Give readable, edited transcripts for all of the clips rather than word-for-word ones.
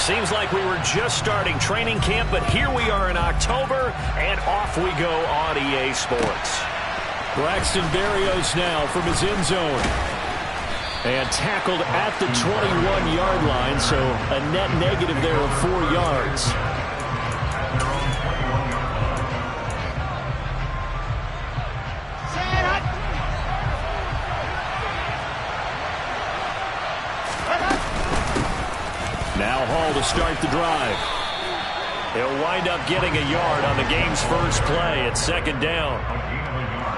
Seems like we were just starting training camp, but here we are in October, and off we go on EA Sports. Braxton Berrios now from his end zone. And tackled at the 21-yard line, so a net negative there of 4 yards. Now Hall to start the drive. He'll wind up getting a yard on the game's first play at second down.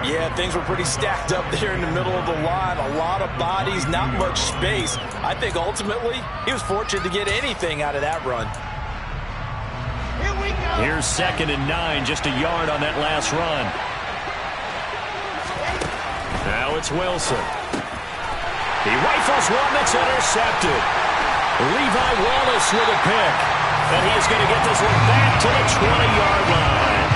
Yeah, things were pretty stacked up there in the middle of the line. A lot of bodies, not much space. I think ultimately he was fortunate to get anything out of that run. Here's 2nd and 9, just a yard on that last run. Now it's Wilson. He rifles one that's intercepted. Levi Wallace with a pick. And he's going to get this one back to the 20-yard line.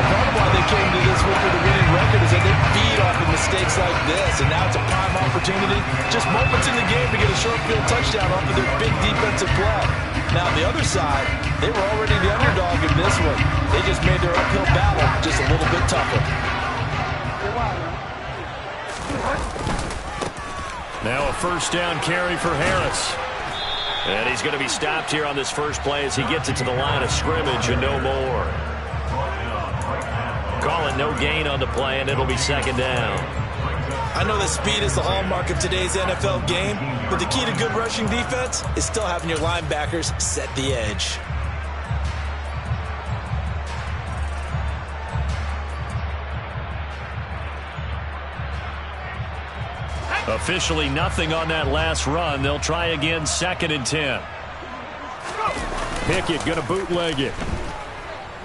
Part of why they came to this with the winning record is that they feed off of mistakes like this, and now it's a prime opportunity, just moments in the game to get a short field touchdown off of their big defensive play. Now on the other side, they were already the underdog in this one. They just made their uphill battle just a little bit tougher. Now a first down carry for Harris. And he's going to be stopped here on this first play as he gets it to the line of scrimmage and no more. Call it no gain on the play, and it'll be second down. I know that speed is the hallmark of today's NFL game, but the key to good rushing defense is still having your linebackers set the edge. Officially nothing on that last run. They'll try again, 2nd and 10. Pickett going to bootleg it.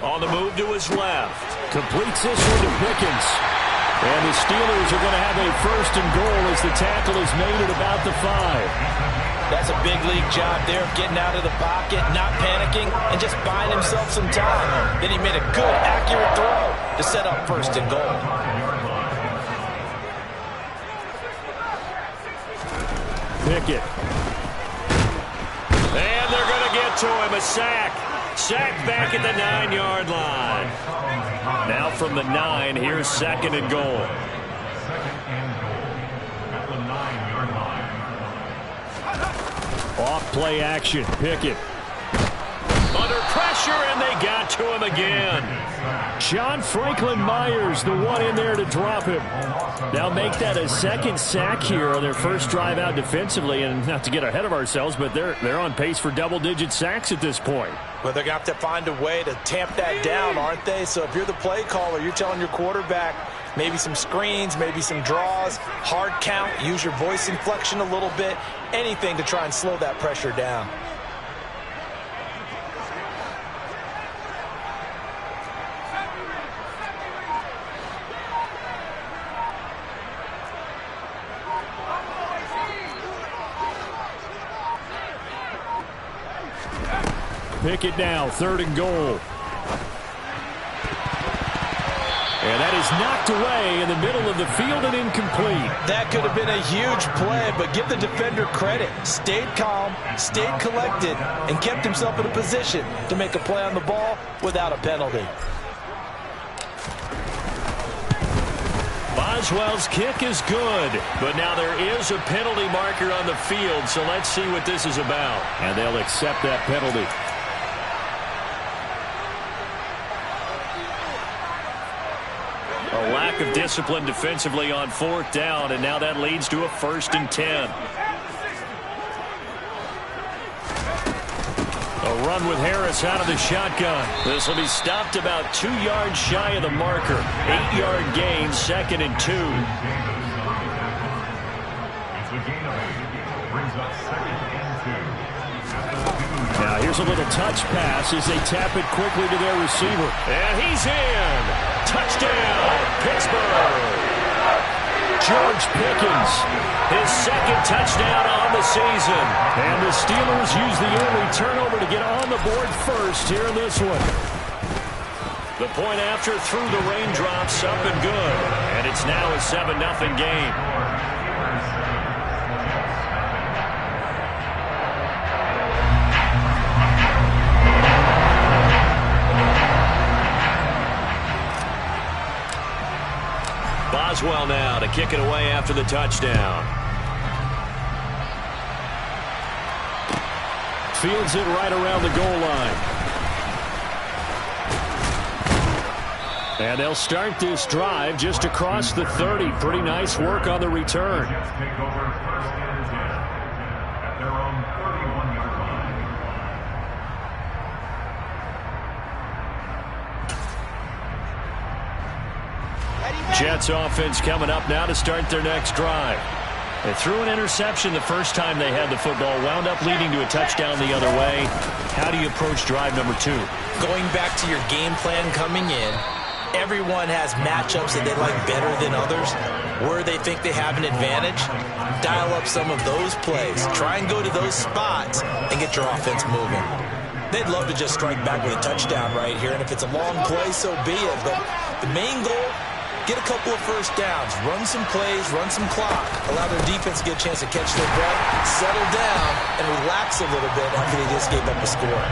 On the move to his left. Completes this one to Pickens. And the Steelers are going to have a 1st and goal as the tackle is made at about the 5. That's a big league job there of getting out of the pocket, not panicking, and just buying himself some time. Then he made a good, accurate throw to set up 1st and goal. Pickett. And they're going to get to him. A sack. Sack back at the 9-yard line. Now from the 9, here's 2nd and goal. Off play action. Pickett. Under pressure, and they got to him again. John Franklin Myers, the one in there to drop him. Now make that a 2nd sack here on their first drive out defensively. And not to get ahead of ourselves, but they're on pace for double-digit sacks at this point. But they're going to have to find a way to tamp that down, aren't they? So if you're the play caller, you're telling your quarterback maybe some screens, maybe some draws, hard count, use your voice inflection a little bit, anything to try and slow that pressure down. Pickett now, 3rd and goal. And that is knocked away in the middle of the field and incomplete. That could have been a huge play, but give the defender credit. Stayed calm, stayed collected, and kept himself in a position to make a play on the ball without a penalty. Boswell's kick is good, but now there is a penalty marker on the field, so let's see what this is about. And they'll accept that penalty. A lack of discipline defensively on 4th down, and now that leads to a 1st and 10. A run with Harris out of the shotgun. This will be stopped about 2 yards shy of the marker. 8-yard gain, 2nd and 2. Now here's a little touch pass as they tap it quickly to their receiver. And he's in. Touchdown, Pittsburgh. George Pickens, his 2nd touchdown on the season. And the Steelers use the early turnover to get on the board first here in this one. The point after through the raindrops, up and good. And it's now a 7-0 game. Boswell now to kick it away after the touchdown. Fields it right around the goal line. And they'll start this drive just across the 30. Pretty nice work on the return. Jets offense coming up now to start their next drive. They threw an interception the first time they had the football, wound up leading to a touchdown the other way. How do you approach drive number 2? Going back to your game plan coming in, everyone has matchups that they like better than others, where they think they have an advantage. Dial up some of those plays. Try and go to those spots and get your offense moving. They'd love to just strike back with a touchdown right here, and if it's a long play, so be it. But the main goal, get a couple of first downs, run some plays, run some clock, allow their defense to get a chance to catch their breath, settle down, and relax a little bit after they just gave up a score.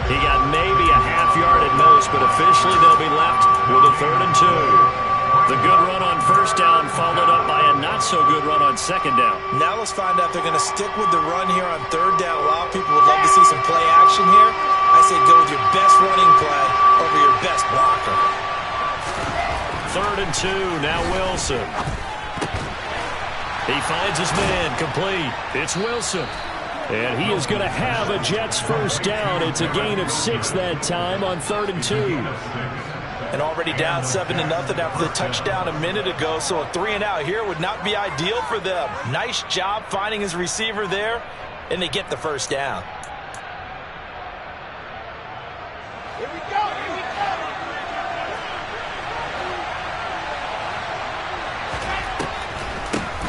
He got maybe a half yard at most, but officially they'll be left with a 3rd and 2. The good run on first down followed up by a not-so-good run on second down. Now let's find out if they're going to stick with the run here on 3rd down. A lot of people would love to see some play action here. I say go with your best running play over your best blocker. 3rd and 2, now Wilson. He finds his man, complete. It's Wilson. And he is going to have a Jets first down. It's a gain of 6 that time on 3rd and 2. And already down 7-0 after the touchdown a minute ago, so a 3-and-out here would not be ideal for them. Nice job finding his receiver there, and they get the first down. Here we go, here we go.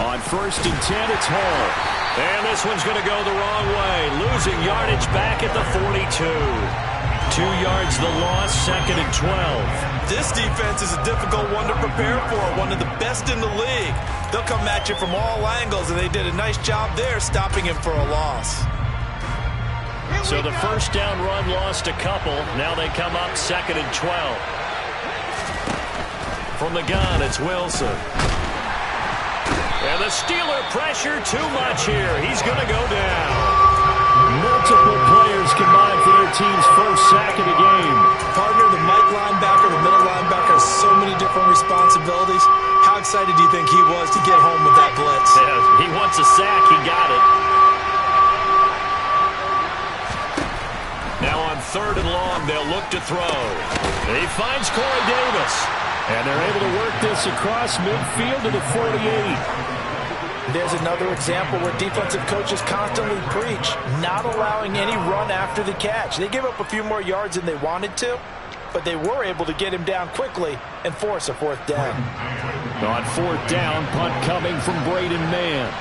On 1st and 10, it's Hall. And this one's going to go the wrong way. Losing yardage back at the 42. 2 yards the loss, 2nd and 12. This defense is a difficult one to prepare for, one of the best in the league. They'll come at you from all angles, and they did a nice job there stopping him for a loss. So the first down run lost a couple. Now they come up 2nd and 12. From the gun, it's Wilson. And the Steeler pressure too much here. He's going to go down. Multiple players combined for their team's first sack of the game. Partner, the Mike linebacker, the middle linebacker has so many different responsibilities. How excited do you think he was to get home with that blitz? Yeah, he wants a sack. He got it. Now on 3rd and long, they'll look to throw. He finds Corey Davis. And they're able to work this across midfield to the 48. There's another example where defensive coaches constantly preach, not allowing any run after the catch. They gave up a few more yards than they wanted to, but they were able to get him down quickly and force a 4th down. On 4th down, punt coming from Braden Mann.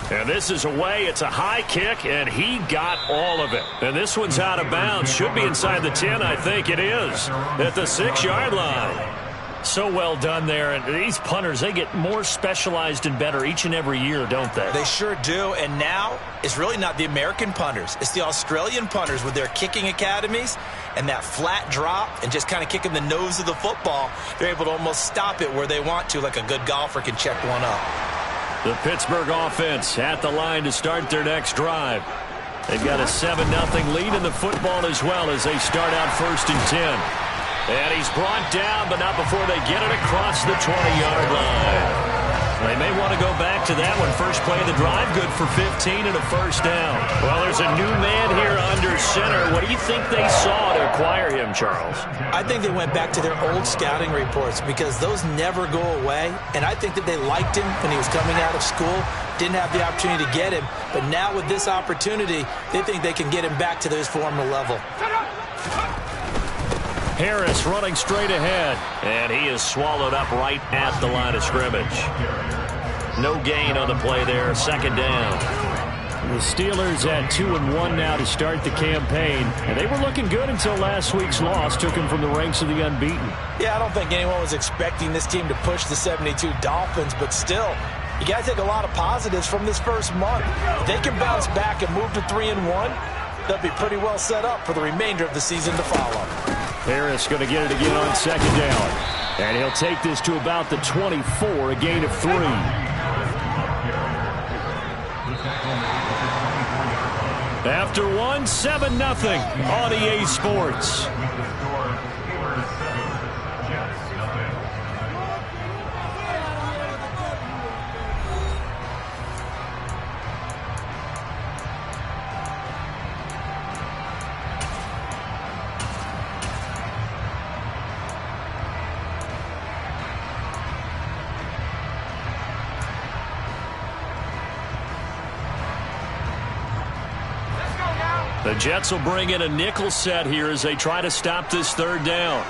And this is away. It's a high kick, and he got all of it. And this one's out of bounds. Should be inside the 10, I think it is. At the 6-yard line. So well done there. And these punters, they get more specialized and better each and every year, don't they? They sure do. And now, it's really not the American punters. It's the Australian punters with their kicking academies and that flat drop and just kind of kicking the nose of the football. They're able to almost stop it where they want to, like a good golfer can check one up. The Pittsburgh offense at the line to start their next drive. They've got a 7-0 lead in the football as well as they start out 1st and 10. And he's brought down, but not before they get it across the 20-yard line. They may want to go back to that one. First play of the drive, good for 15 and a first down. Well, there's a new man here under center. What do you think they saw to acquire him, Charles? I think they went back to their old scouting reports because those never go away. And I think that they liked him when he was coming out of school. Didn't have the opportunity to get him. But now with this opportunity, they think they can get him back to his former level. Harris running straight ahead, and he is swallowed up right at the line of scrimmage. No gain on the play there, 2nd down. The Steelers at 2-1 now to start the campaign, and they were looking good until last week's loss took them from the ranks of the unbeaten. Yeah, I don't think anyone was expecting this team to push the 72 Dolphins, but still, you got to take a lot of positives from this first month. If they can bounce back and move to 3-1, they'll be pretty well set up for the remainder of the season to follow. Harris going to get it again on second down. And he'll take this to about the 24, a gain of 3. After one, 7-0 on EA Sports. The Jets will bring in a nickel set here as they try to stop this third down.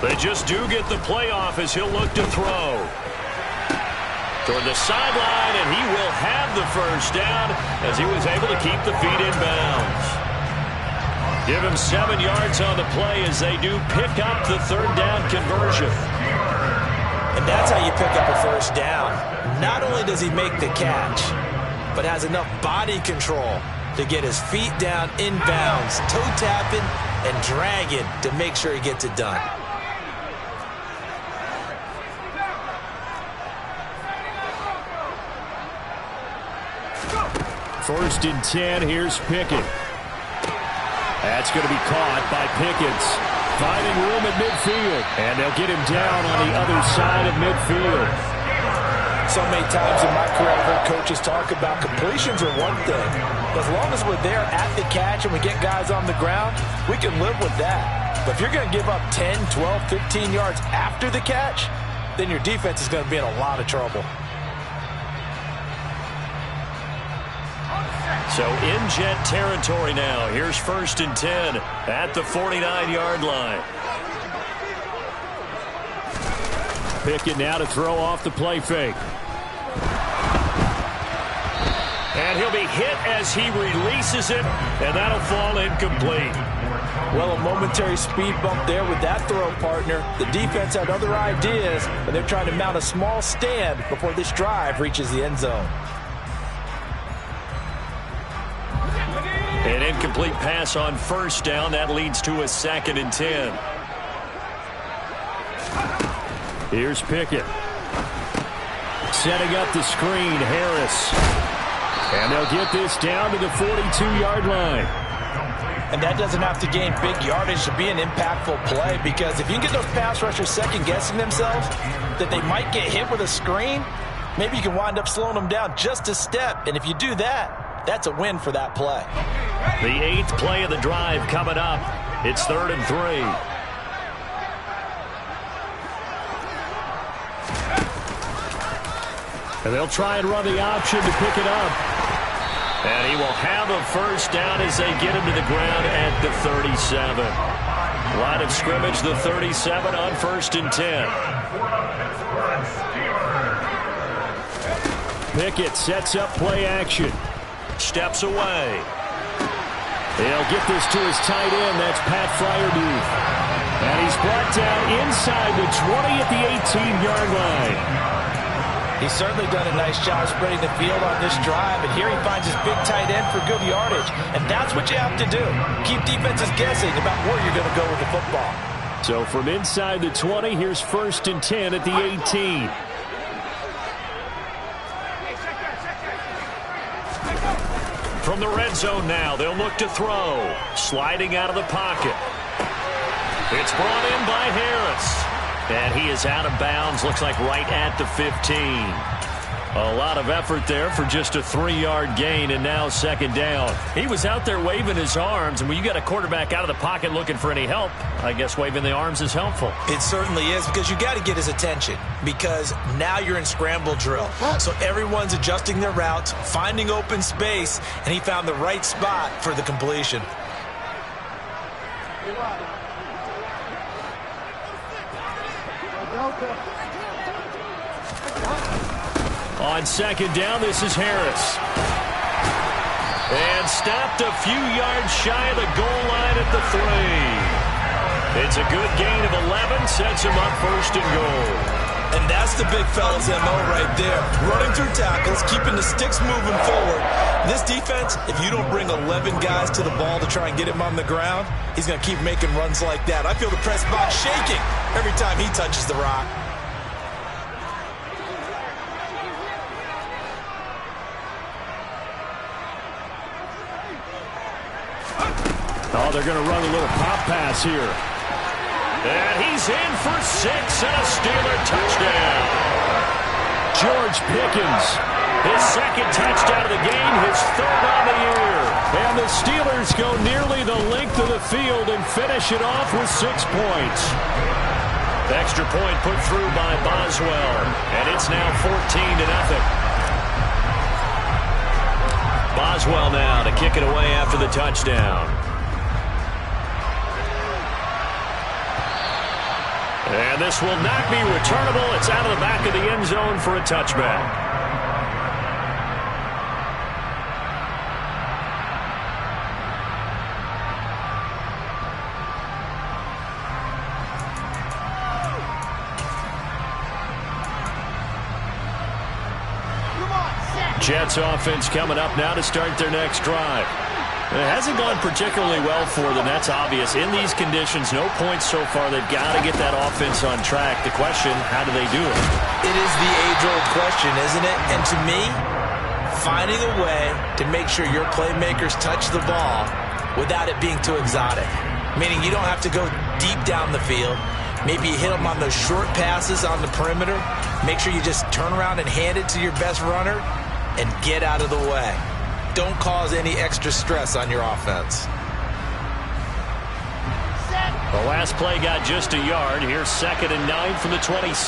They just do get the play off as he'll look to throw. Toward the sideline, and he will have the first down as he was able to keep the feet in bounds. Give him 7 yards on the play as they do pick up the third down conversion. And that's how you pick up a first down. Not only does he make the catch, but has enough body control to get his feet down in bounds, toe tapping and dragging to make sure he gets it done. First and 10, here's Pickett. That's going to be caught by Pickens. Finding room at midfield. And they'll get him down on the other side of midfield. So many times in my career, I've heard coaches talk about completions are one thing. As long as we're there at the catch and we get guys on the ground, we can live with that. But if you're going to give up 10, 12, 15 yards after the catch, then your defense is going to be in a lot of trouble. So in Jet territory now. Here's first and 10 at the 49-yard line. Pickett now to throw off the play fake. And he'll be hit as he releases it, and that'll fall incomplete. Well, a momentary speed bump there with that throw, partner. The defense had other ideas, and they're trying to mount a small stand before this drive reaches the end zone. An incomplete pass on first down. That leads to a 2nd and 10. Here's Pickett. Setting up the screen, Harris. And they'll get this down to the 42-yard line. And that doesn't have to gain big yardage to be an impactful play, because if you can get those pass rushers second-guessing themselves that they might get hit with a screen, maybe you can wind up slowing them down just a step. And if you do that, that's a win for that play. The 8th play of the drive coming up. It's 3rd and 3. And they'll try and run the option to pick it up. And he will have a first down as they get him to the ground at the 37. Line of scrimmage, the 37 on 1st and 10. Pickett sets up play action. Steps away. He'll get this to his tight end. That's Pat Fryermuth. And he's brought down inside the 20 at the 18-yard line. He's certainly done a nice job spreading the field on this drive, and here he finds his big tight end for good yardage. And that's what you have to do. Keep defenses guessing about where you're going to go with the football. So from inside the 20, here's 1st and 10 at the 18. From the red zone now, they'll look to throw. Sliding out of the pocket. It's brought in by Harris. And he is out of bounds, looks like right at the 15. A lot of effort there for just a 3-yard gain, and now 2nd down. He was out there waving his arms, and when you got a quarterback out of the pocket looking for any help, I guess waving the arms is helpful. It certainly is, because you got to get his attention, because now you're in scramble drill. So everyone's adjusting their routes, finding open space, and he found the right spot for the completion. On second down, this is Harris. And stopped a few yards shy of the goal line at the 3. It's a good gain of 11, sets him up first and goal. And that's the big fella's MO right there. Running through tackles, keeping the sticks moving forward. This defense, if you don't bring 11 guys to the ball to try and get him on the ground, he's going to keep making runs like that. I feel the press box shaking every time he touches the rock. Oh, they're going to run a little pop pass here. And he's in for 6 and a Steeler touchdown. George Pickens, his second touchdown of the game, his third on the year. And the Steelers go nearly the length of the field and finish it off with 6 points. Extra point put through by Boswell, and it's now 14-0. Boswell now to kick it away after the touchdown. And this will not be returnable. It's out of the back of the end zone for a touchback. Jets offense coming up now to start their next drive. It hasn't gone particularly well for them. That's obvious. In these conditions, no points so far. They've got to get that offense on track. The question, how do they do it? It is the age-old question, isn't it? And to me, finding a way to make sure your playmakers touch the ball without it being too exotic. Meaning you don't have to go deep down the field. Maybe you hit them on those short passes on the perimeter. Make sure you just turn around and hand it to your best runner and get out of the way. Don't cause any extra stress on your offense. The last play got just a yard. Here's 2nd and 9 from the 26.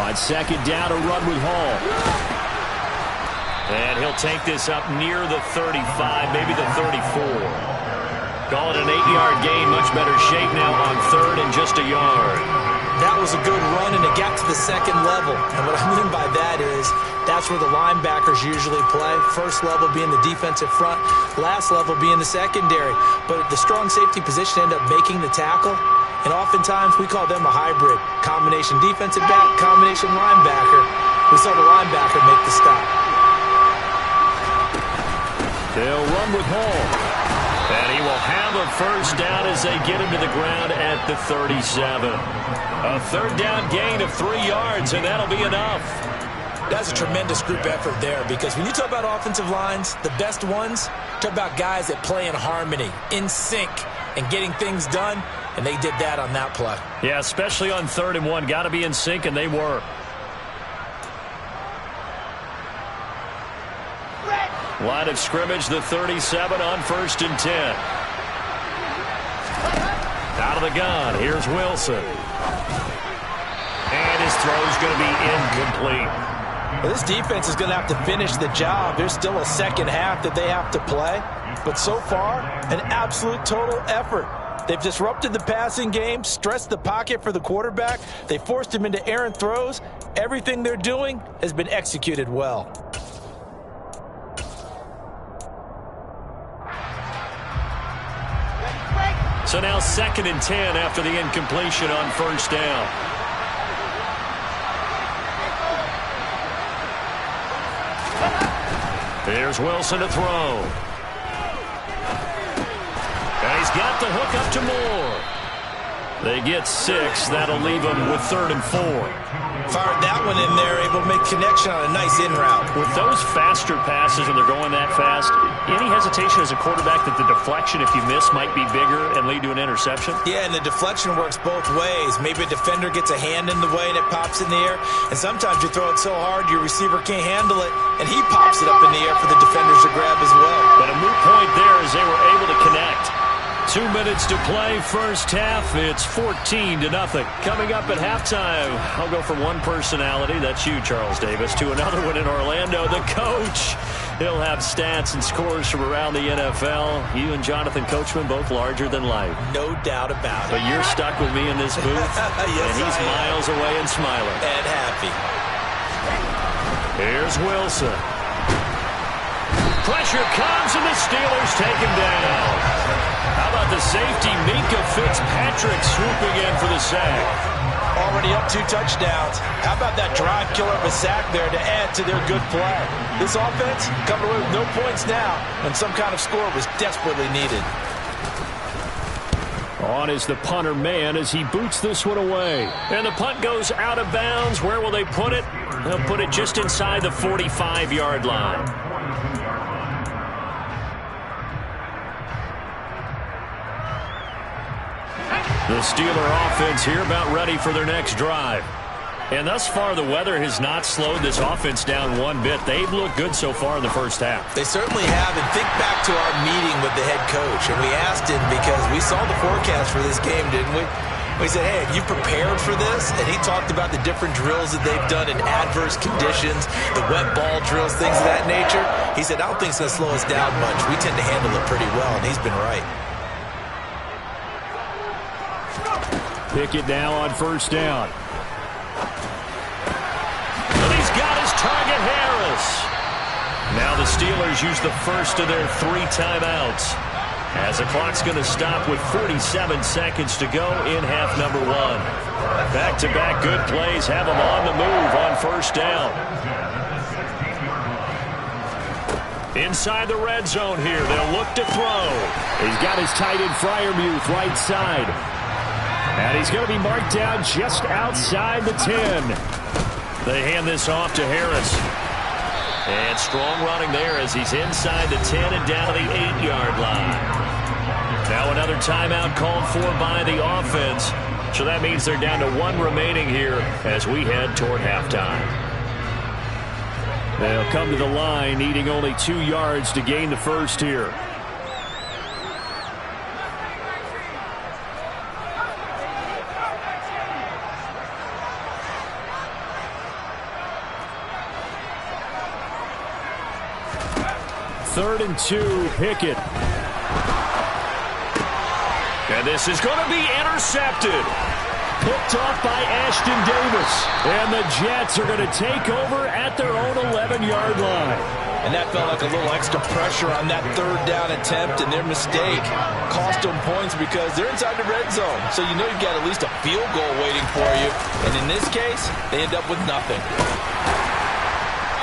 On second down, a run with Hall. And he'll take this up near the 35, maybe the 34. Call it an 8-yard gain. Much better shape now on 3rd and just a yard. That was a good run, and it got to the 2nd level. And what I mean by that is that's where the linebackers usually play. First level being the defensive front, last level being the secondary. But the strong safety position ended up making the tackle, and oftentimes we call them a hybrid. Combination defensive back, combination linebacker. We saw the linebacker make the stop. They'll run with Hall. And he will have a first down as they get him to the ground at the 37. A 3rd down gain of 3 yards, and that'll be enough. That's a tremendous group effort there, because when you talk about offensive lines, the best ones, talk about guys that play in harmony, in sync, and getting things done, and they did that on that play. Yeah, especially on 3rd and 1. Got to be in sync, and they were. Line of scrimmage, the 37 on 1st and 10. Out of the gun, here's Wilson. And his throw's going to be incomplete. Well, this defense is going to have to finish the job. There's still a second half that they have to play. But so far, an absolute total effort. They've disrupted the passing game, stressed the pocket for the quarterback. They forced him into errant throws. Everything they're doing has been executed well. So now 2nd and 10 after the incompletion on 1st down. Here's Wilson to throw. And he's got the hook up to Moore. They get 6. That'll leave them with 3rd and 4. Fired that one in there, able to make connection on a nice in route. With those faster passes and they're going that fast, any hesitation as a quarterback that the deflection, if you miss, might be bigger and lead to an interception? Yeah, and the deflection works both ways. Maybe a defender gets a hand in the way and it pops in the air. And sometimes you throw it so hard your receiver can't handle it, and he pops it up in the air for the defenders to grab as well. But a moot point there as they were able to connect. 2 minutes to play, first half. It's 14-0. Coming up at halftime, I'll go from one personality, that's you, Charles Davis, to another one in Orlando, the coach. He'll have stats and scores from around the NFL. You and Jonathan Coachman both larger than life. No doubt about it. But you're stuck with me in this booth. Yes, and he's miles away and smiling. And happy. Here's Wilson. Pressure comes, and the Steelers take him down. How about the safety, Minka Fitzpatrick, swooping in for the sack? Already up 2 touchdowns. How about that drive killer of a sack there to add to their good play? This offense coming away with no points now, and some kind of score was desperately needed. On is the punter man as he boots this one away. And the punt goes out of bounds. Where will they put it? They'll put it just inside the 45-yard line. The Steeler offense here about ready for their next drive. And thus far, the weather has not slowed this offense down one bit. They've looked good so far in the first half. They certainly have. And think back to our meeting with the head coach. And we asked him because we saw the forecast for this game, didn't we? We said, hey, have you prepared for this? And he talked about the different drills that they've done in adverse conditions, the wet ball drills, things of that nature. He said, I don't think it's going to slow us down much. We tend to handle it pretty well, and he's been right. Pickett now on first down. And he's got his target, Harris. Now the Steelers use the first of their 3 timeouts, as the clock's going to stop with 47 seconds to go in half number 1. Back-to-back good plays have them on the move on first down. Inside the red zone here, they'll look to throw. He's got his tight end Freiermuth right side. And he's going to be marked down just outside the 10. They hand this off to Harris. And strong running there as he's inside the 10 and down to the 8-yard line. Now another timeout called for by the offense. So that means they're down to 1 remaining here as we head toward halftime. They'll come to the line needing only 2 yards to gain the first here. Third and 2, Pickett. And this is going to be intercepted. Picked off by Ashton Davis. And the Jets are going to take over at their own 11-yard line. And that felt like a little extra pressure on that 3rd down attempt, and their mistake cost them points because they're inside the red zone. So you know you've got at least a field goal waiting for you. And in this case, they end up with nothing.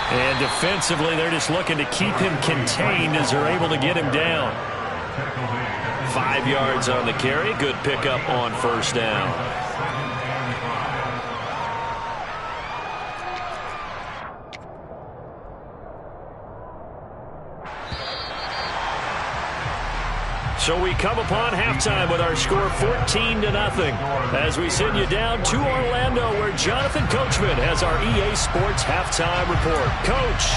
And defensively, they're just looking to keep him contained as they're able to get him down. 5 yards on the carry. Good pickup on first down. So we come upon halftime with our score 14-0 as we send you down to Orlando where Jonathan Coachman has our EA Sports halftime report. Coach.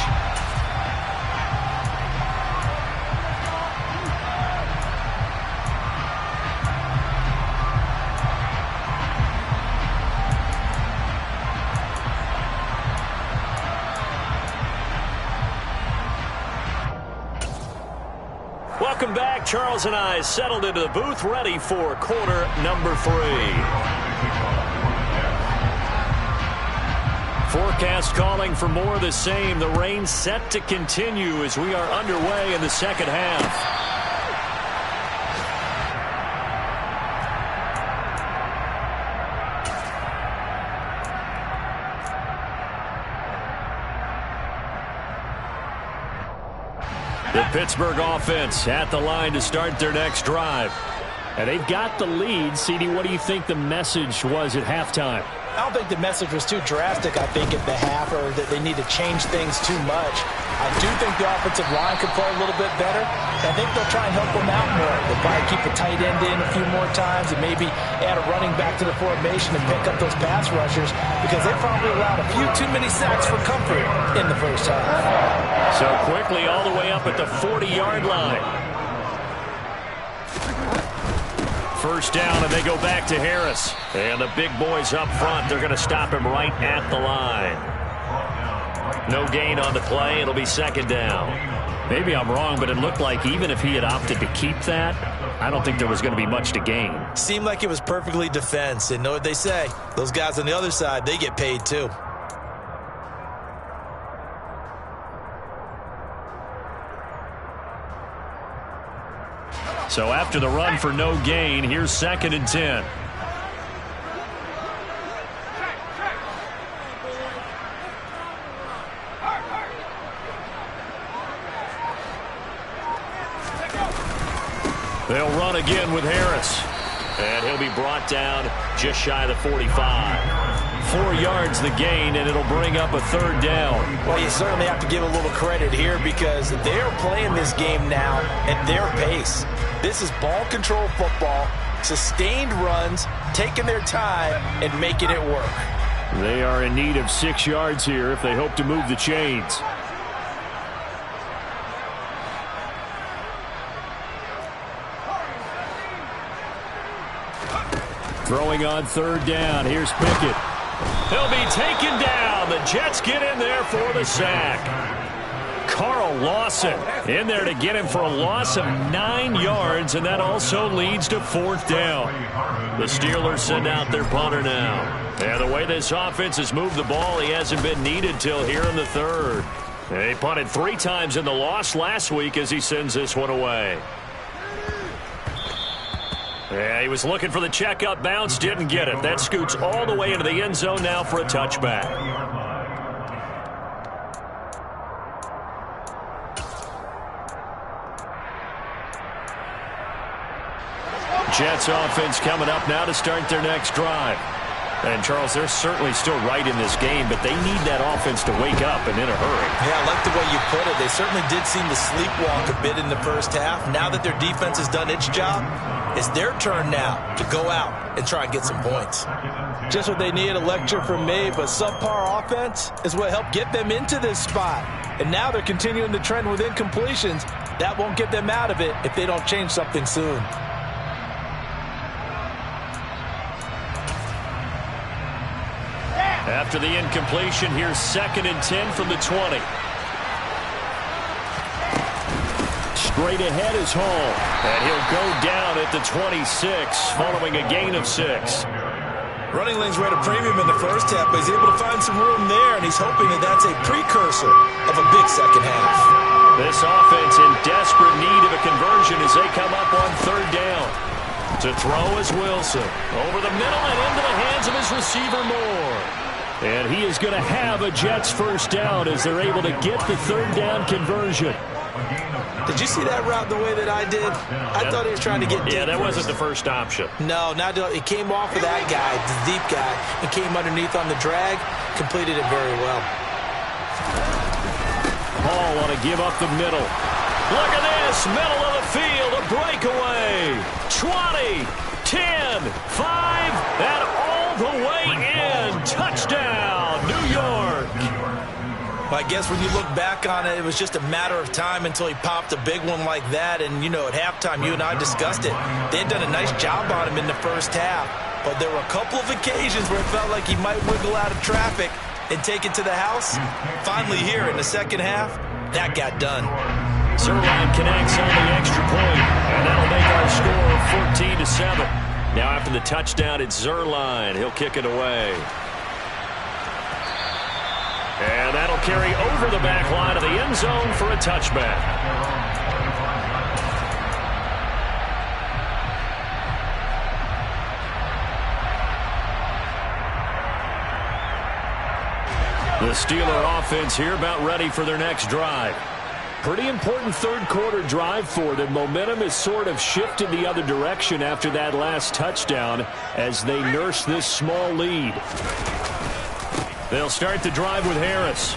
Welcome back. Charles and I settled into the booth, ready for quarter number 3. Forecast calling for more of the same. The rain set to continue as we are underway in the second half. The Pittsburgh offense at the line to start their next drive. And they've got the lead. CD, what do you think the message was at halftime? I don't think the message was too drastic, I think, at the half, or that they need to change things too much. I do think the offensive line could play a little bit better. I think they'll try and help them out more. They'll probably keep the tight end in a few more times and maybe add a running back to the formation and pick up those pass rushers because they probably allowed a few too many sacks for comfort in the first half. So quickly all the way up at the 40-yard line. First down, and they go back to Harris. And the big boys up front, they're going to stop him right at the line. No gain on the play. It'll be second down. Maybe I'm wrong, but it looked like even if he had opted to keep that, I don't think there was going to be much to gain. Seemed like it was perfectly defense. And know what they say? Those guys on the other side, they get paid too. So after the run for no gain, here's 2nd and 10. They'll run again with Harris. And he'll be brought down just shy of the 45. 4 yards the gain, and it'll bring up a 3rd down. Well, you certainly have to give a little credit here because they're playing this game now at their pace. This is ball control football, sustained runs, taking their time, and making it work. They are in need of 6 yards here if they hope to move the chains. Throwing on 3rd down. Here's Pickett. He'll be taken down. The Jets get in there for the sack. Carl Lawson in there to get him for a loss of 9 yards, and that also leads to 4th down. The Steelers send out their punter now. And the way this offense has moved the ball, he hasn't been needed till here in the 3rd. They punted 3 times in the loss last week as he sends this one away. Yeah, he was looking for the checkup bounce, didn't get it. That scoots all the way into the end zone now for a touchback. Jets offense coming up now to start their next drive. And, Charles, they're certainly still right in this game, but they need that offense to wake up and in a hurry. Yeah, I like the way you put it. They certainly did seem to sleepwalk a bit in the first half. Now that their defense has done its job, it's their turn now to go out and try and get some points. Just what they need, a lecture from me, but subpar offense is what helped get them into this spot. And now they're continuing the trend with incompletions. That won't get them out of it if they don't change something soon. After the incompletion, here's 2nd and 10 from the 20. Straight ahead is Hall, and he'll go down at the 26 following a gain of 6. Running lanes were at a premium in the first half, but he's able to find some room there, and he's hoping that that's a precursor of a big second half. This offense in desperate need of a conversion as they come up on 3rd down. To throw is Wilson. Over the middle and into the hands of his receiver Moore. And he is going to have a Jets 1st down as they're able to get the 3rd down conversion. Did you see that route the way that I did? I thought he was trying to get deep. Yeah, that first. wasn't the first option. No, it came off of that guy, the deep guy, and came underneath on the drag, completed it very well. Hall want to give up the middle. Look at this, middle of the field, a breakaway. 20, 10, 5, and all the way in. Touchdown, New York. I guess when you look back on it, it was just a matter of time until he popped a big one like that. And, you know, at halftime, you and I discussed it. They had done a nice job on him in the first half. But there were a couple of occasions where it felt like he might wiggle out of traffic and take it to the house. Finally here in the second half, that got done. Zerline connects on the extra point, and that'll make our score 14-7. Now after the touchdown, it's Zerline. He'll kick it away. And that'll carry over the back line of the end zone for a touchback. The Steeler offense here about ready for their next drive. Pretty important 3rd quarter drive for them. Momentum has sort of shifted the other direction after that last touchdown as they nurse this small lead. They'll start the drive with Harris.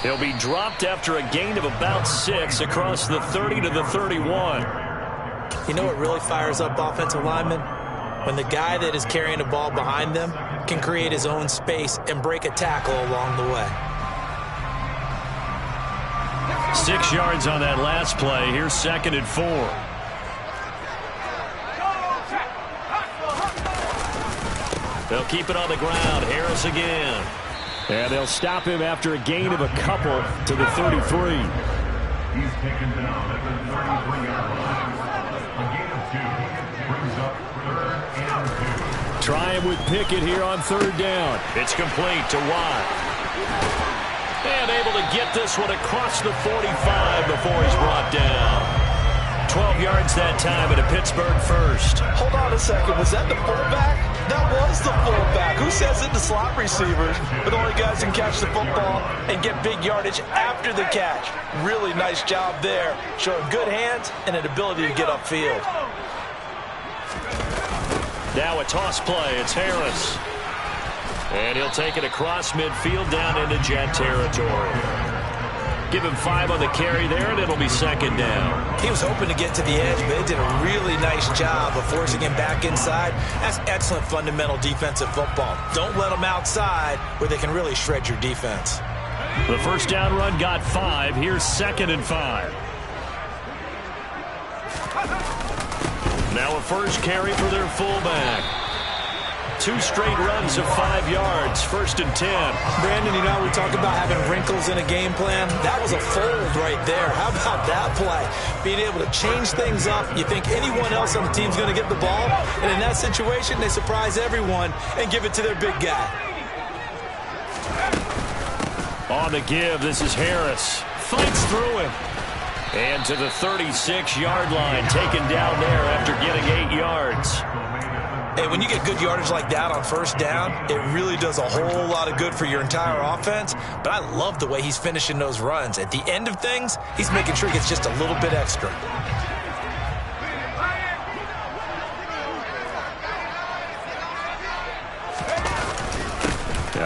He'll be dropped after a gain of about 6 across the 30 to the 31. You know what really fires up offensive linemen? When the guy that is carrying the ball behind them can create his own space and break a tackle along the way. 6 yards on that last play. Here's 2nd and 4. They'll keep it on the ground. Harris again. And they'll stop him after a gain of a couple to the 33. He's taken down at the 33-yard line. A gain of 2 brings up 3rd and 2. Trying with Pickett here on 3rd down. It's complete to Watt. And able to get this one across the 45 before he's brought down. 12 yards that time at a Pittsburgh first. Hold on a second. Was that the fullback? That was the fullback. Who says it? The slot receivers are the only guys who can catch the football and get big yardage after the catch. Really nice job there. Showing good hands and an ability to get upfield. Now a toss play. It's Harris. And he'll take it across midfield down into Jet territory. Give him 5 on the carry there, and it'll be 2nd down. He was hoping to get to the edge, but they did a really nice job of forcing him back inside. That's excellent fundamental defensive football. Don't let them outside where they can really shred your defense. The first down run got 5. Here's 2nd and 5. Now a first carry for their fullback. 2 straight runs of 5 yards. 1st and 10. Brandon, you know, we talk about having wrinkles in a game plan. That was a fold right there. How about that play? Being able to change things up. You think anyone else on the team's going to get the ball, and in that situation, they surprise everyone and give it to their big guy. On the give, this is Harris. Fights through him. And to the 36-yard line, taken down there after getting 8 yards. Hey, when you get good yardage like that on 1st down, it really does a whole lot of good for your entire offense. But I love the way he's finishing those runs. At the end of things, he's making sure he gets just a little bit extra.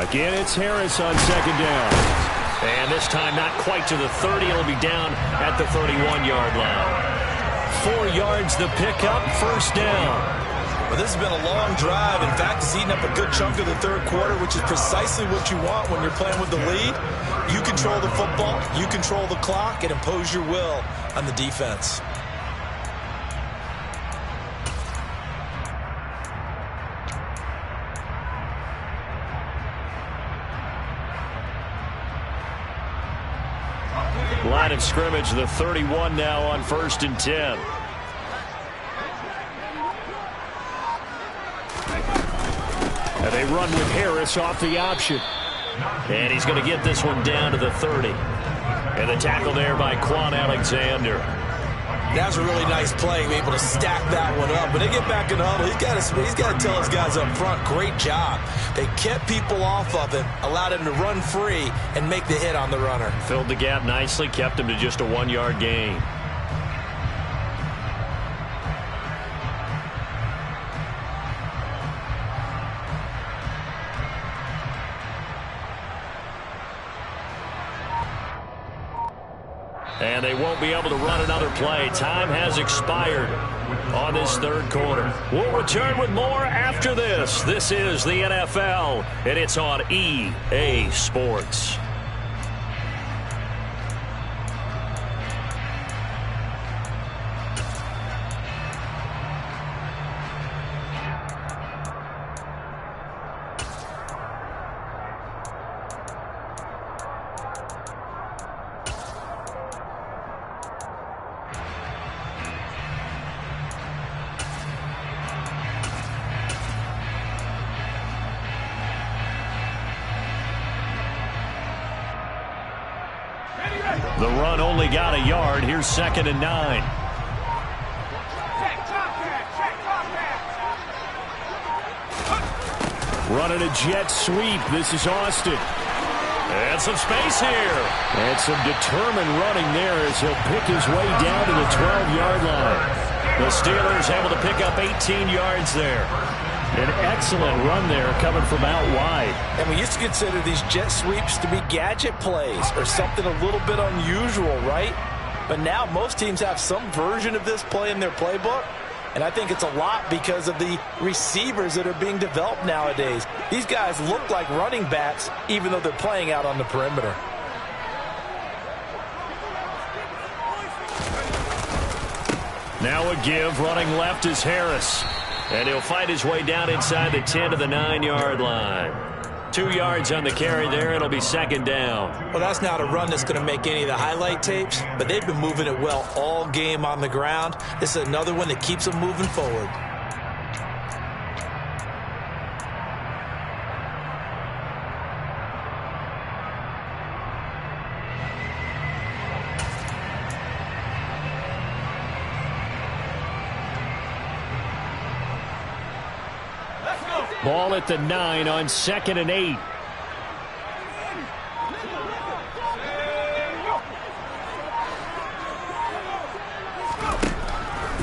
Again, it's Harris on 2nd down. And this time not quite to the 30. It'll be down at the 31-yard line. 4 yards the pickup, 1st down. Well, this has been a long drive. In fact, it's eaten up a good chunk of the 3rd quarter, which is precisely what you want when you're playing with the lead. You control the football, you control the clock, and impose your will on the defense. Line of scrimmage, the 31 now on 1st and 10. And they run with Harris off the option. And he's going to get this one down to the 30. And the tackle there by Quan Alexander. That was a really nice play, able to stack that one up. But they get back in the huddle. He's got to tell his guys up front, great job. They kept people off of him, allowed him to run free and make the hit on the runner. Filled the gap nicely, kept him to just a 1-yard gain. And they won't be able to run another play. Time has expired on this 3rd quarter. We'll return with more after this. This is the NFL, and it's on EA Sports. The run only got a yard. Here's 2nd and 9. Running a jet sweep. This is Austin. And some space here. And some determined running there as he'll pick his way down to the 12-yard line. The Steelers able to pick up 18 yards there. An excellent run there coming from out wide. And we used to consider these jet sweeps to be gadget plays or something a little bit unusual, right? But now most teams have some version of this play in their playbook. And I think it's a lot because of the receivers that are being developed nowadays. These guys look like running backs even though they're playing out on the perimeter. Now a give. Running left is Harris. And he'll fight his way down inside the 10 to the 9-yard line. 2 yards on the carry there. It'll be second down. Well, that's not a run that's going to make any of the highlight tapes, but they've been moving it well all game on the ground. This is another one that keeps them moving forward. Ball at the 9 on 2nd and 8.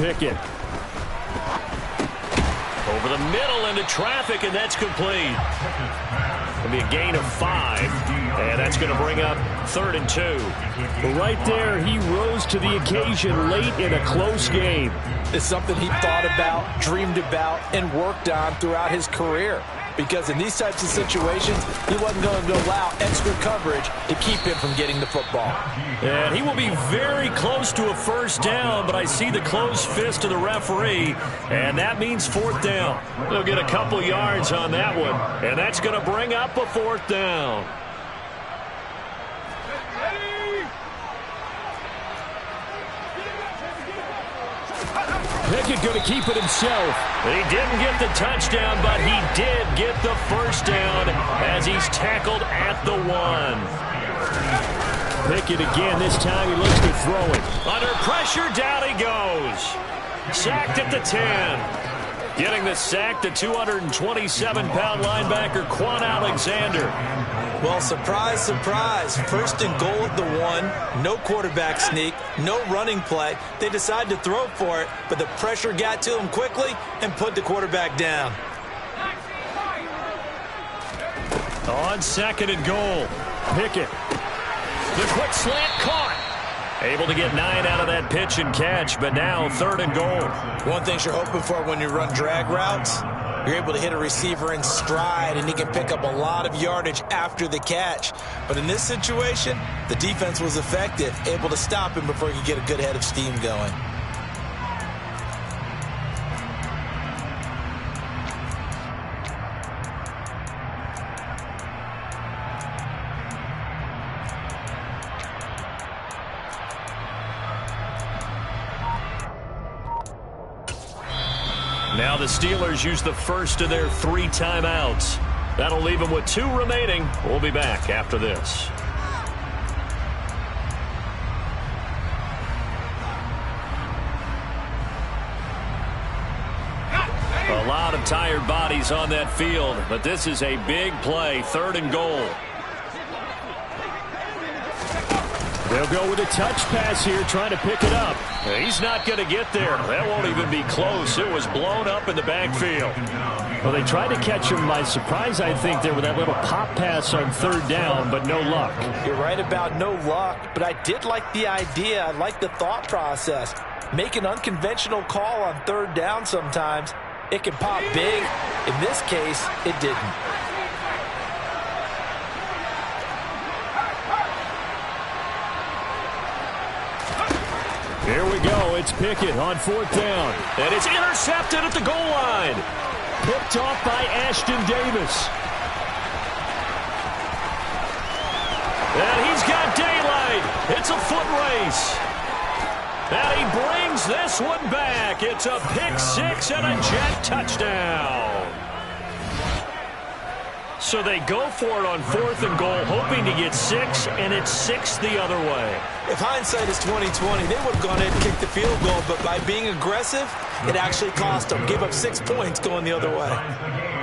Pickett. Over the middle into traffic, and that's complete. It'll be a gain of 5, and that's going to bring up 3rd and 2. Well, right there, he rose to the occasion late in a close game. It's something he thought about, dreamed about, and worked on throughout his career. Because in these types of situations, he wasn't going to allow extra coverage to keep him from getting the football. And he will be very close to a first down, but I see the closed fist of the referee, and that means 4th down. They'll get a couple yards on that one, and that's going to bring up a 4th down. Pickett going to keep it himself. He didn't get the touchdown, but he did get the first down as he's tackled at the 1. Pickett again. This time he looks to throw it. Under pressure, down he goes. Sacked at the 10. Getting the sack, the 227-pound linebacker, Quan Alexander. Well, surprise, surprise. 1st and goal at the 1. No quarterback sneak. No running play. They decide to throw for it, but the pressure got to him quickly and put the quarterback down. On 2nd and goal, Pickett. the quick slant caught. Able to get 9 out of that pitch and catch, but now 3rd and goal. One thing you're hoping for when you run drag routes, you're able to hit a receiver in stride, and he can pick up a lot of yardage after the catch. But in this situation, the defense was effective, able to stop him before he could get a good head of steam going. Now the Steelers use the first of their 3 timeouts. That'll leave them with 2 remaining. We'll be back after this. A lot of tired bodies on that field, but this is a big play, 3rd and goal. They'll go with a touch pass here, trying to pick it up. He's not going to get there. That won't even be close. It was blown up in the backfield. Well, they tried to catch him by surprise, I think, there with that little pop pass on 3rd down, but no luck. You're right about no luck, but I did like the idea. I like the thought process. Make an unconventional call on 3rd down sometimes. It can pop big. In this case, it didn't. Here we go. It's Pickett on 4th down. And it's intercepted at the goal line. Picked off by Ashton Davis. And he's got daylight. It's a foot race. And he brings this one back. It's a pick 6 and a jet touchdown. So they go for it on 4th and goal, hoping to get 6, and it's 6 the other way. If hindsight is 20/20, they would have gone in and kicked the field goal, but by being aggressive, it actually cost them. Gave up 6 points going the other way.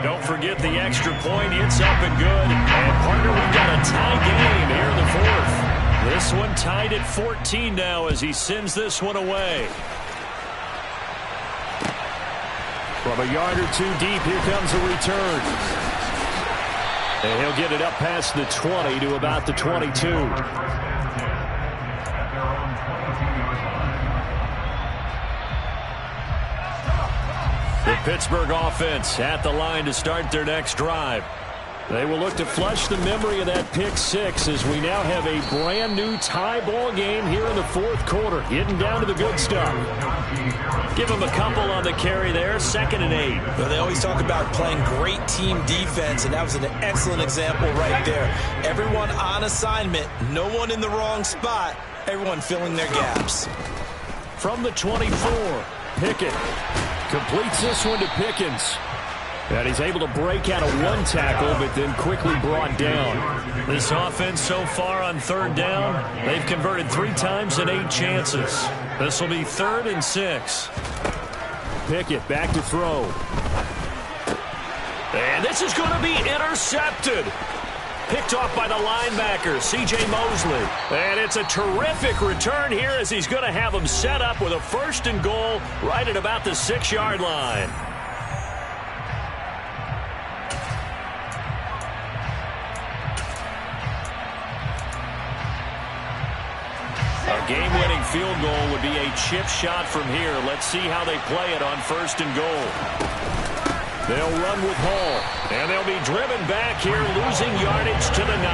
Don't forget the extra point. It's up and good. And, partner, we've got a tie game here in the 4th. This one tied at 14 now as he sends this one away. From a yard or 2 deep, here comes a return. And he'll get it up past the 20 to about the 22. The Pittsburgh offense at the line to start their next drive. They will look to flush the memory of that pick six as we now have a brand new tie ball game here in the fourth quarter. Getting down to the good stuff. Give them a couple on the carry there. 2nd and 8. Well, they always talk about playing great team defense, and that was an excellent example right there. Everyone on assignment, no one in the wrong spot, everyone filling their gaps. From the 24, Pickett completes this one to Pickens. And he's able to break out of one tackle, but then quickly brought down. This offense so far on 3rd down, they've converted 3 times in 8 chances. This will be 3rd and 6. Pickett back to throw. And this is going to be intercepted. Picked off by the linebacker, C.J. Mosley. And it's a terrific return here as he's going to have him set up with a 1st and goal right at about the 6-yard line. A game-winning field goal would be a chip shot from here. Let's see how they play it on 1st and goal. They'll run with Hall. And they'll be driven back here, losing yardage to the 9.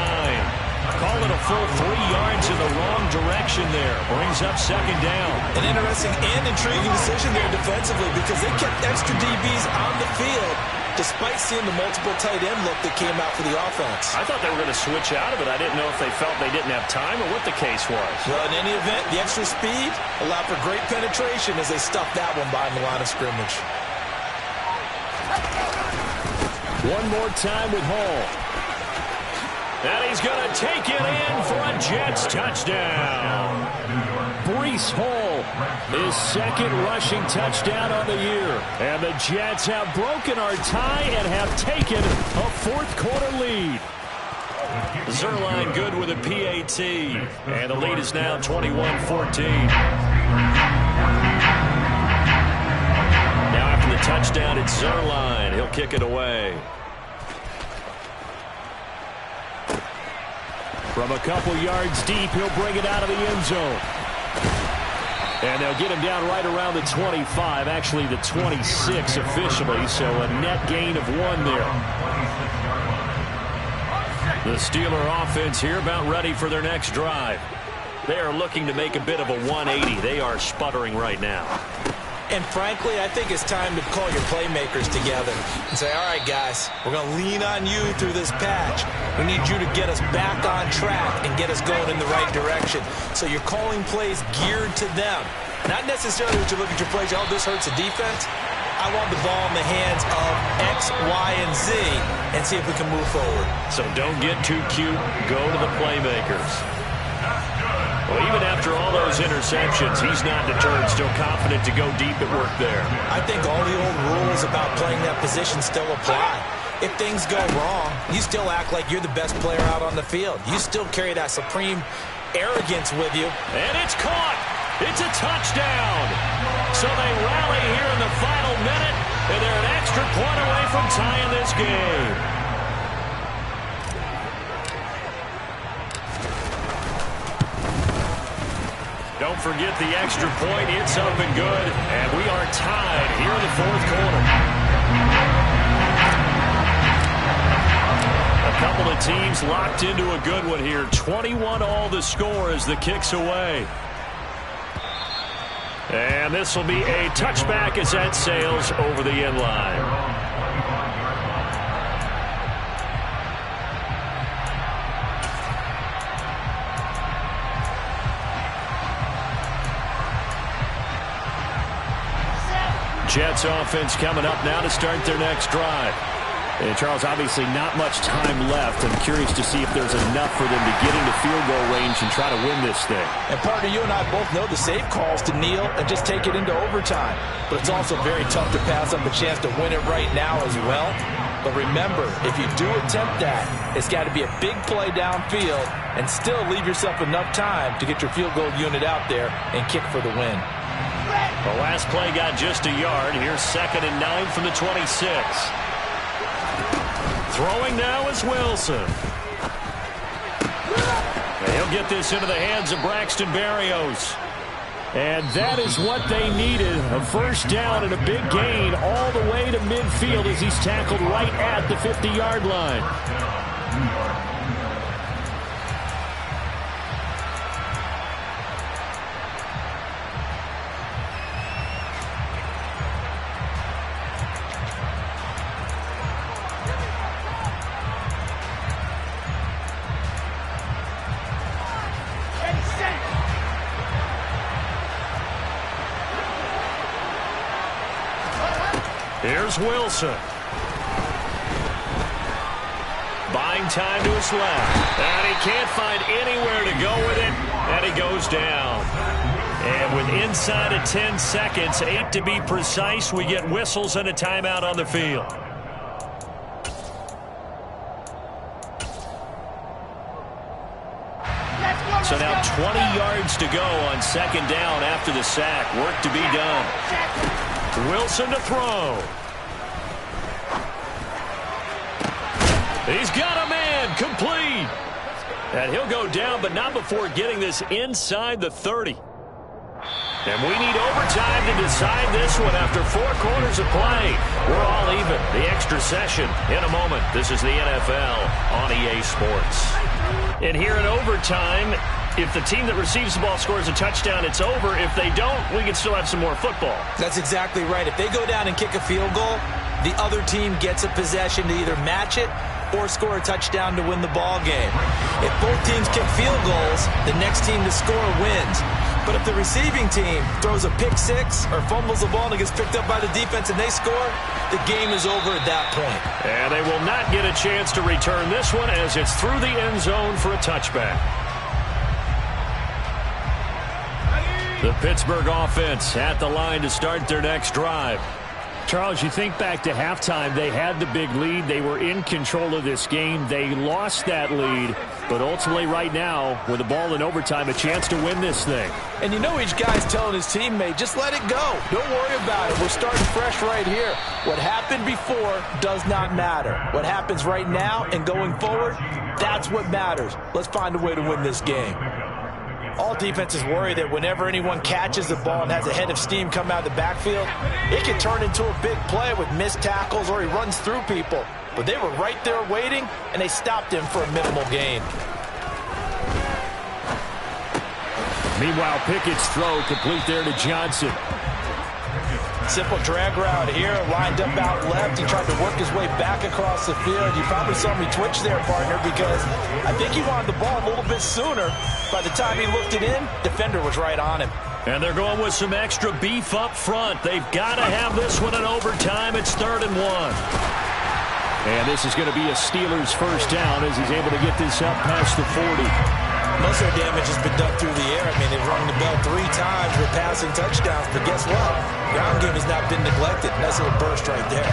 Call it a full 3 yards in the wrong direction there. Brings up 2nd down. An interesting and intriguing decision there defensively because they kept extra DBs on the field despite seeing the multiple tight end look that came out for the offense. I thought they were going to switch out of it. I didn't know if they felt they didn't have time or what the case was. Well, in any event, the extra speed allowed for great penetration as they stuffed that one behind the line of scrimmage. One more time with Hall. And he's going to take it in for a Jets touchdown. Breece Hall, his 2nd rushing touchdown on the year. And the Jets have broken our tie and have taken a 4th quarter lead. Zerline good with a PAT. And the lead is now 21-14. Now after the touchdown, it's Zerline. He'll kick it away. From a couple yards deep, he'll bring it out of the end zone. And they'll get him down right around the 25, actually the 26 officially, so a net gain of 1 there. The Steeler offense here about ready for their next drive. They are looking to make a bit of a 180. They are sputtering right now. And frankly, I think it's time to call your playmakers together and say, all right, guys, we're going to lean on you through this patch. We need you to get us back on track and get us going in the right direction. So you're calling plays geared to them. Not necessarily that you look at your plays, oh, this hurts the defense. I want the ball in the hands of X, Y, and Z and see if we can move forward. So don't get too cute. Go to the playmakers. Well, even after all those interceptions, he's not deterred, still confident to go deep at work there. I think all the old rules about playing that position still apply. If things go wrong, you still act like you're the best player out on the field. You still carry that supreme arrogance with you. And it's caught. It's a touchdown. So they rally here in the final minute, and they're an extra point away from tying this game. Don't forget the extra point. It's up and good. And we are tied here in the 4th quarter. A couple of teams locked into a good one here. 21-all the score as the kick's away. And this will be a touchback as that sails over the end line. Jets offense coming up now to start their next drive. And Charles, obviously not much time left. I'm curious to see if there's enough for them to get into field goal range and try to win this thing. And partner, you and I both know the safe calls to kneel and just take it into overtime. But it's also very tough to pass up a chance to win it right now as well. But remember, if you do attempt that, it's got to be a big play downfield and still leave yourself enough time to get your field goal unit out there and kick for the win. The last play got just a yard. Here's 2nd and 9 from the 26. Throwing now is Wilson. And he'll get this into the hands of Braxton Berrios. And that is what they needed. A first down and a big gain all the way to midfield as he's tackled right at the 50-yard line. Here's Wilson. Buying time to his left. And he can't find anywhere to go with it. And he goes down. And with inside of 10 seconds, 8 to be precise, we get whistles and a timeout on the field. So now 20 yards to go on second down after the sack. Work to be done. Wilson to throw. He's got a man, complete. And he'll go down, but not before getting this inside the 30. And we need overtime to decide this one after 4 quarters of play. We're all even. The extra session in a moment. This is the NFL on EA Sports. And here in overtime, if the team that receives the ball scores a touchdown, it's over. If they don't, we can still have some more football. That's exactly right. If they go down and kick a field goal, the other team gets a possession to either match it or score a touchdown to win the ball game. If both teams kick field goals, the next team to score wins. But if the receiving team throws a pick six or fumbles the ball and it gets picked up by the defense and they score, the game is over at that point. And they will not get a chance to return this one as it's through the end zone for a touchback. The Pittsburgh offense at the line to start their next drive. Charles, you think back to halftime, they had the big lead. They were in control of this game. They lost that lead, but ultimately right now, with the ball in overtime, a chance to win this thing. And you know each guy's telling his teammate, just let it go. Don't worry about it. We're starting fresh right here. What happened before does not matter. What happens right now and going forward, that's what matters. Let's find a way to win this game. All defenses worry that whenever anyone catches the ball and has a head of steam come out of the backfield, it can turn into a big play with missed tackles or he runs through people. But they were right there waiting, and they stopped him for a minimal gain. Meanwhile, Pickett's throw complete there to Johnson. Simple drag route here, lined up out left. He tried to work his way back across the field. You probably saw me twitch there, partner, because I think he wanted the ball a little bit sooner. By the time he looked it in, defender was right on him. And they're going with some extra beef up front. They've got to have this one in overtime. It's 3rd and 1. And this is going to be a Steelers first down as he's able to get this up past the 40. Most of their damage has been done through the air. I mean, they've rung the bell 3 times with passing touchdowns. But guess what? Ground game has not been neglected. Nice little burst right there.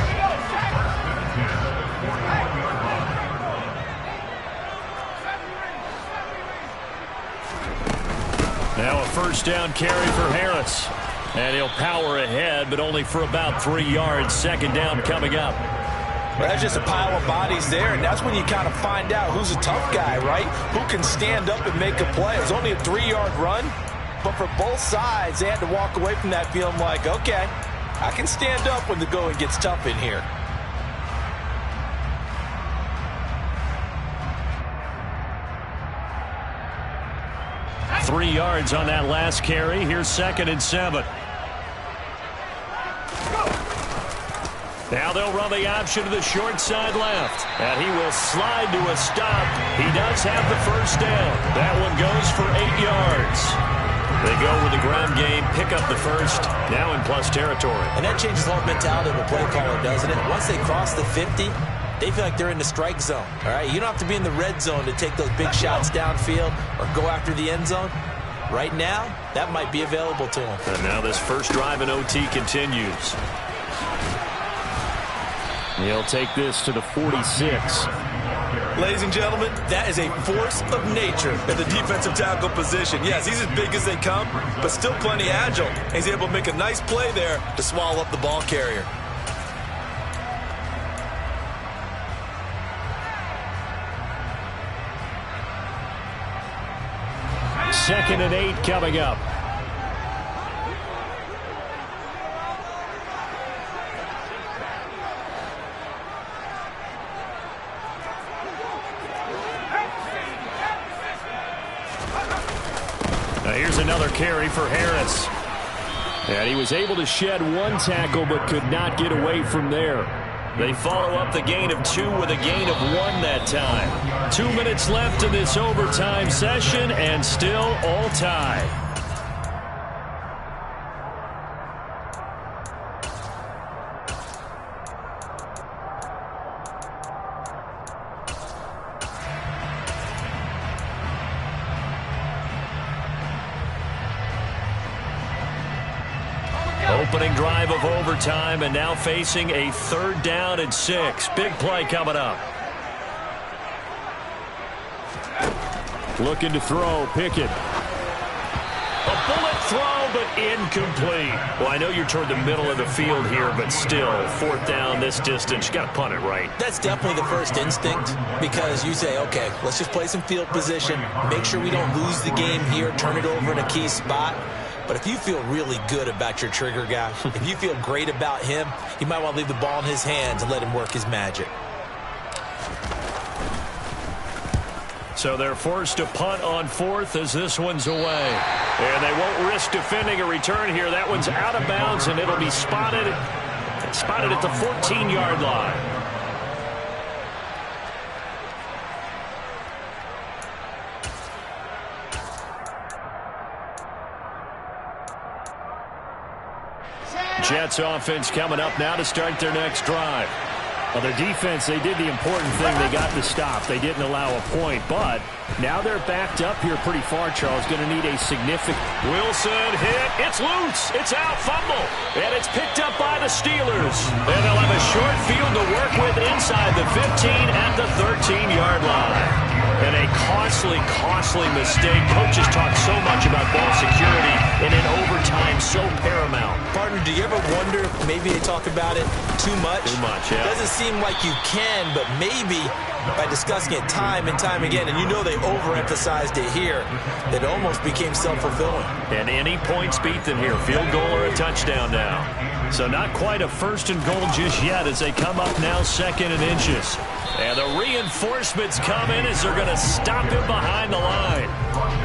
Now a first down carry for Harris. And he'll power ahead, but only for about 3 yards. Second down coming up. Well, that's just a pile of bodies there, and that's when you kind of find out who's a tough guy, right? Who can stand up and make a play. It was only a 3-yard run, but for both sides, they had to walk away from that feeling like, okay, I can stand up when the going gets tough in here. Three yards on that last carry. Here's 2nd and 7. Now they'll run the option to the short side left. And he will slide to a stop. He does have the first down. That one goes for 8 yards. They go with the ground game, pick up the first, now in plus territory. And that changes the whole mentality of a play caller, doesn't it? Once they cross the 50, they feel like they're in the strike zone. All right, you don't have to be in the red zone to take those big shots downfield or go after the end zone. Right now, that might be available to them. And now this first drive in OT continues. He'll take this to the 46. Ladies and gentlemen, that is a force of nature at the defensive tackle position. Yes, he's as big as they come, but still plenty agile. He's able to make a nice play there to swallow up the ball carrier. Second and 8 coming up. Here's another carry for Harris. And he was able to shed one tackle but could not get away from there. They follow up the gain of 2 with a gain of 1 that time. 2 minutes left in this overtime session and still all tied. Opening drive of overtime, and now facing a 3rd down and 6. Big play coming up. Looking to throw, Pickett. A bullet throw, but incomplete. Well, I know you're toward the middle of the field here, but still, 4th down this distance. You got to punt it, right? That's definitely the first instinct, because you say, okay, let's just play some field position, make sure we don't lose the game here, turn it over in a key spot. But if you feel really good about your trigger guy, if you feel great about him, you might want to leave the ball in his hands and let him work his magic. So they're forced to punt on 4th as this one's away. And they won't risk defending a return here. That one's out of bounds, and it'll be spotted at the 14-yard line. Jets offense coming up now to start their next drive. Well, their defense, they did the important thing. They got the stop. They didn't allow a point, but now they're backed up here pretty far, Charles. Going to need a significant... Wilson hit. It's loose. It's out. Fumble. And it's picked up by the Steelers. And they'll have a short field to work with inside the 15 at the 13-yard line. And a costly mistake. Coaches talk so much about ball security, and in overtime, so paramount. Partner, do you ever wonder if maybe they talk about it too much? Too much, yeah. It doesn't seem like you can, but maybe by discussing it time and time again, and you know they overemphasized it here, it almost became self-fulfilling. And any points beat them here, field goal or a touchdown now. So not quite a 1st and goal just yet as they come up now 2nd and inches. And the reinforcements come in as they're going to stop him behind the line.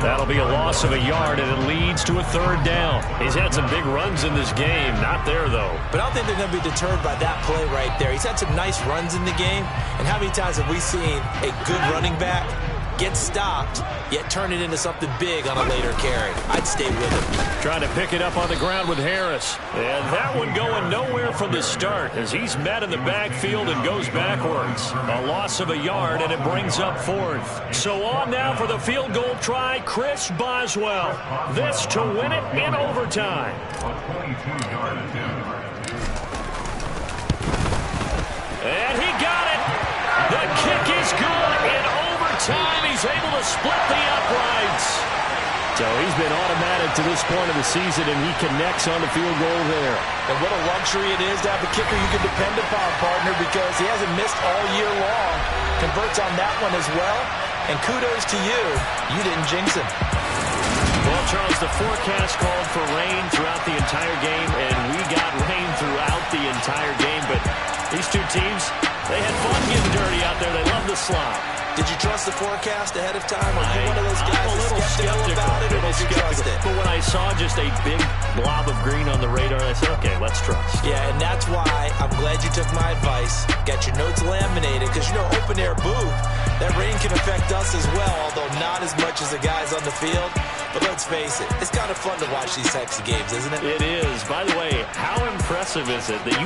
That'll be a loss of a yard, and it leads to a 3rd down. He's had some big runs in this game. Not there, though. But I don't think they're going to be deterred by that play right there. He's had some nice runs in the game. And how many times have we seen a good running back get stopped, yet turn it into something big on a later carry? I'd stay with him. Trying to pick it up on the ground with Harris. And that one going nowhere from the start as he's met in the backfield and goes backwards. A loss of a yard, and it brings up 4th. So on now for the field goal try, Chris Boswell. This to win it in overtime. And he got it. The kick is good in overtime. He's able to split the uprights. So he's been automatic to this point of the season, and he connects on the field goal there. And what a luxury it is to have a kicker you can depend upon, partner, because he hasn't missed all year long. Converts on that one as well. And kudos to you. You didn't jinx him. Well, Charles, the forecast called for rain throughout the entire game, and we got rain throughout the entire game. But these two teams, they had fun getting dirty out there. They love the slop. Did you trust the forecast ahead of time? Are you one of those guys that's skeptical about it, or did you trust it? But when I saw just a big blob of green on the radar, I said, okay, let's trust. Yeah, and that's why I'm glad you took my advice. Got your notes laminated, because, you know, open-air booth, that rain can affect us as well, although not as much as the guys on the field. But let's face it, it's kind of fun to watch these types of games, isn't it? It is. By the way, how impressive is it that you